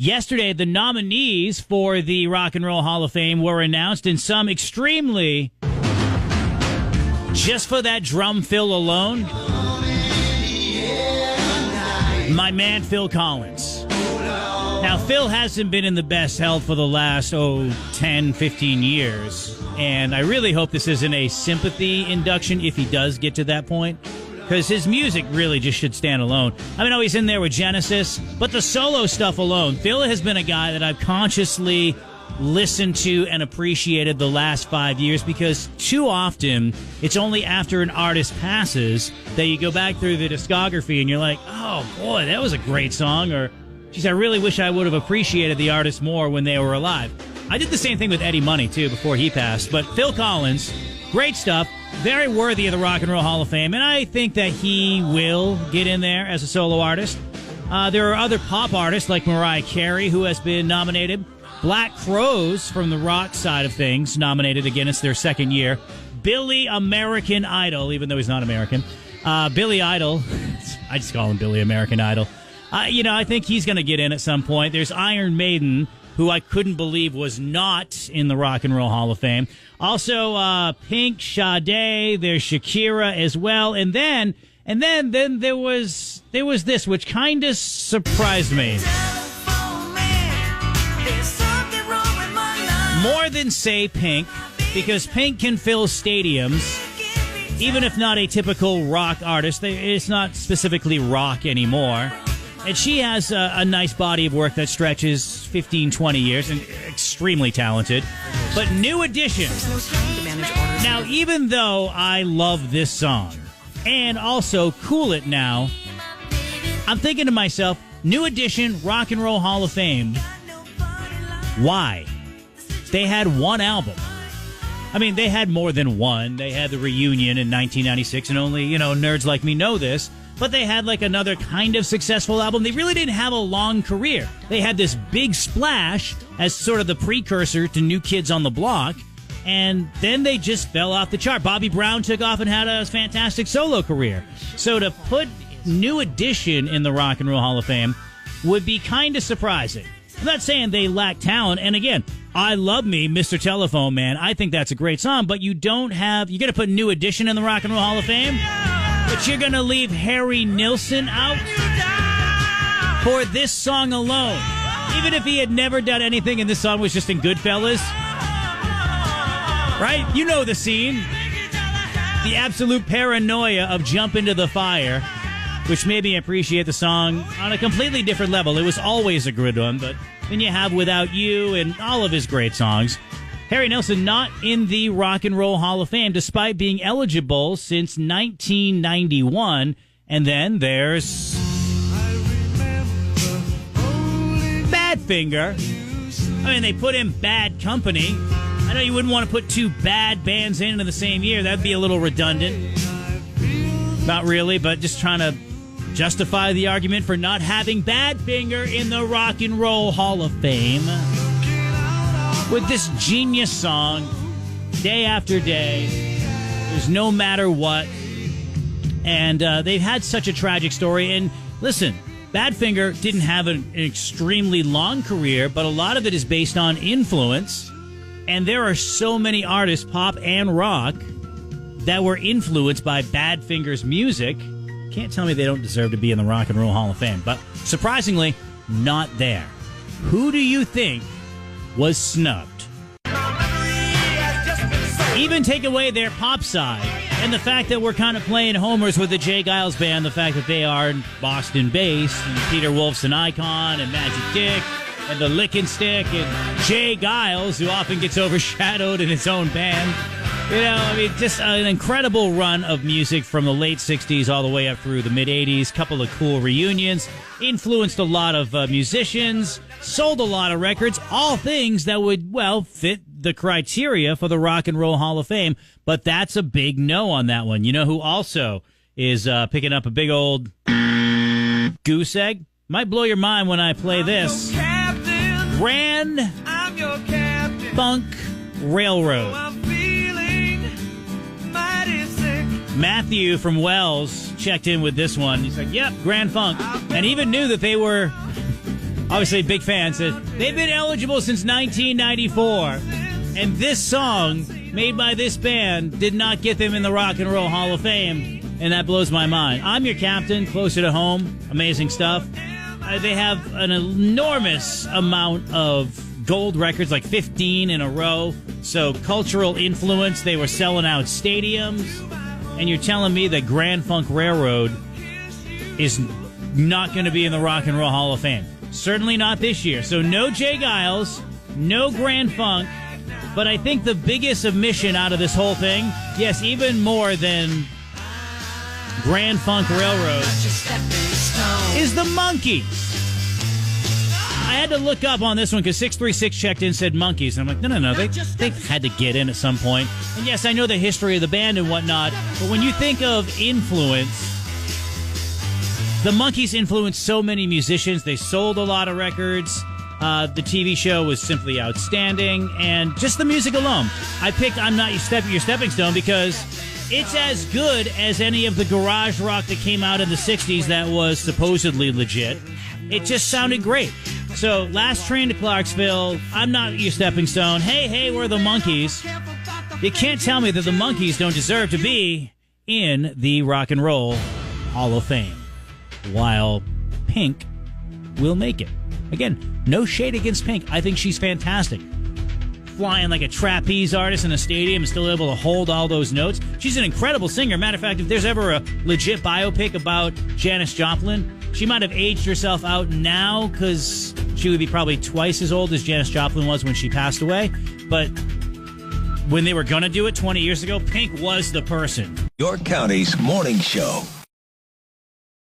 Yesterday, the nominees for the Rock and Roll Hall of Fame were announced, and some extremely, just for that drum fill alone, my man Phil Collins. Now, Phil hasn't been in the best health for the last, 10, 15 years, and I really hope this isn't a sympathy induction if he does get to that point. Because his music really just should stand alone. I know he's in there with Genesis, but the solo stuff alone. Phil has been a guy that I've consciously listened to and appreciated the last 5 years, because too often it's only after an artist passes that you go back through the discography and you're like, oh boy, that was a great song, or geez, I really wish I would have appreciated the artist more when they were alive. I did the same thing with Eddie Money too before he passed, but Phil Collins, great stuff. Very worthy of the Rock and Roll Hall of Fame, and I think that he will get in there as a solo artist. There are other pop artists like Mariah Carey, who has been nominated. Black Crowes from the rock side of things, nominated again. It's their second year. Billy American Idol, even though he's not American. Billy Idol, I just call him Billy American Idol. I think he's going to get in at some point. There's Iron Maiden, who I couldn't believe was not in the Rock and Roll Hall of Fame. Also, Pink, Sade, there's Shakira as well. And then there was this, which kind of surprised me. More than say Pink, because Pink can fill stadiums, even if not a typical rock artist. It's not specifically rock anymore. And she has a nice body of work that stretches 15, 20 years, and extremely talented. But New Edition. Now, even though I love this song, and also Cool It Now, I'm thinking to myself, New Edition, Rock and Roll Hall of Fame. Why? They had one album. I mean, they had more than one. They had the reunion in 1996, and only, nerds like me know this. But they had another kind of successful album. They really didn't have a long career. They had this big splash as sort of the precursor to New Kids on the Block, and then they just fell off the chart. Bobby Brown took off and had a fantastic solo career. So to put New Edition in the Rock and Roll Hall of Fame would be kind of surprising. I'm not saying they lack talent, and again, I love me, Mr. Telephone Man. I think that's a great song, but you're going to put New Edition in the Rock and Roll Hall of Fame? But you're going to leave Harry Nilsson out for this song alone. Even if he had never done anything and this song was just in Goodfellas. Right? You know the scene. The absolute paranoia of Jump Into the Fire, which made me appreciate the song on a completely different level. It was always a good one, but then you have Without You and all of his great songs. Harry Nilsson not in the Rock and Roll Hall of Fame, despite being eligible since 1991. And then there's Badfinger. I mean, they put in Bad Company. I know you wouldn't want to put two bad bands in the same year. That'd be a little redundant. Not really, but just trying to justify the argument for not having Badfinger in the Rock and Roll Hall of Fame. With this genius song, day after day, there's no matter what. And they've had such a tragic story. And listen, Badfinger didn't have an extremely long career, but a lot of it is based on influence. And there are so many artists, pop and rock, that were influenced by Badfinger's music. Can't tell me they don't deserve to be in the Rock and Roll Hall of Fame. But surprisingly, not there. Who do you think was snubbed? Even take away their pop side and the fact that we're kind of playing homers with the Jay Giles Band, the fact that they are Boston-based, and Peter Wolf's an icon, and Magic Dick, and the Lickin' Stick, and Jay Giles, who often gets overshadowed in his own band. Just an incredible run of music from the late 60s all the way up through the mid-80s. Couple of cool reunions. Influenced a lot of musicians. Sold a lot of records. All things that would, fit the criteria for the Rock and Roll Hall of Fame. But that's a big no on that one. You know who also is picking up a big old goose egg? Might blow your mind when I play this. Grand Funk Railroad. Matthew from Wells checked in with this one. He's like, yep, Grand Funk. And even knew that they were obviously a big fan, said they've been eligible since 1994, and this song made by this band did not get them in the Rock and Roll Hall of Fame, and that blows my mind. I'm Your Captain, Closer to Home, amazing stuff. They have an enormous amount of gold records, like 15 in a row, so cultural influence. They were selling out stadiums, and you're telling me that Grand Funk Railroad is not going to be in the Rock and Roll Hall of Fame. Certainly not this year. So no Jay Giles, no Grand Funk, but I think the biggest omission out of this whole thing, yes, even more than Grand Funk Railroad, is the Monkees. I had to look up on this one because 636 checked in, said Monkees. And I'm like, no. They had to get in at some point. And yes, I know the history of the band and whatnot, but when you think of influence, the Monkees influenced so many musicians. They sold a lot of records. The TV show was simply outstanding. And just the music alone. I picked I'm Not Your Stepping Stone because it's as good as any of the garage rock that came out in the 60s that was supposedly legit. It just sounded great. So, Last Train to Clarksville, I'm Not Your Stepping Stone, hey, we're the Monkees. You can't tell me that the Monkees don't deserve to be in the Rock and Roll Hall of Fame, while Pink will make it. Again, no shade against Pink. I think she's fantastic. Flying like a trapeze artist in a stadium and still able to hold all those notes. She's an incredible singer. Matter of fact, if there's ever a legit biopic about Janis Joplin, she might have aged herself out now because she would be probably twice as old as Janis Joplin was when she passed away. But when they were going to do it 20 years ago, Pink was the person. York County's morning show.